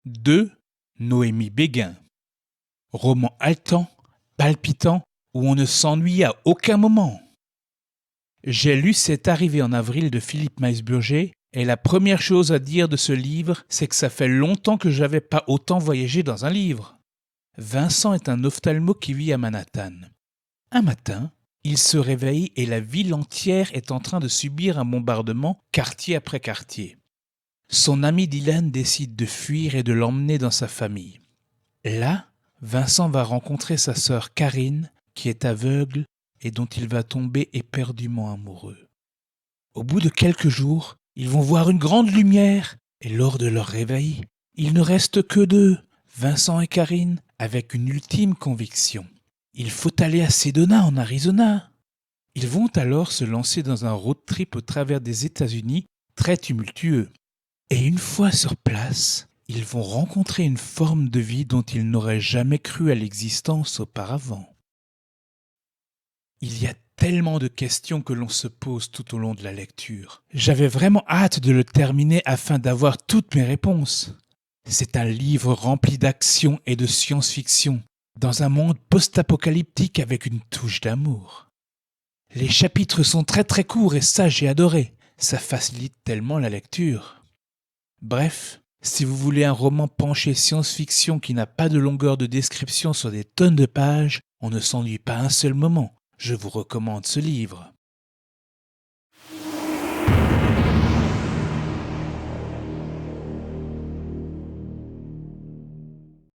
De Noémie Béguin. Roman haletant, palpitant, où on ne s'ennuie à aucun moment. J'ai lu C'est arrivé en avril de Philippe Meisburger, et la première chose à dire de ce livre, c'est que ça fait longtemps que j'avais pas autant voyagé dans un livre. Vincent est un ophtalmo qui vit à Manhattan. Un matin, il se réveille et la ville entière est en train de subir un bombardement, quartier après quartier. Son ami Dylan décide de fuir et de l'emmener dans sa famille. Là, Vincent va rencontrer sa sœur Karine, qui est aveugle et dont il va tomber éperdument amoureux. Au bout de quelques jours, ils vont voir une grande lumière, et lors de leur réveil, il ne reste que d'eux, Vincent et Karine, avec une ultime conviction. Il faut aller à Sedona, en Arizona. Ils vont alors se lancer dans un road trip au travers des États-Unis, très tumultueux. Et une fois sur place, ils vont rencontrer une forme de vie dont ils n'auraient jamais cru à l'existence auparavant. Il y a tellement de questions que l'on se pose tout au long de la lecture. J'avais vraiment hâte de le terminer afin d'avoir toutes mes réponses. C'est un livre rempli d'action et de science-fiction, dans un monde post-apocalyptique avec une touche d'amour. Les chapitres sont très courts et ça j'ai adoré. Ça facilite tellement la lecture. Bref, si vous voulez un roman penché science-fiction qui n'a pas de longueur de description sur des tonnes de pages, on ne s'ennuie pas un seul moment. Je vous recommande ce livre.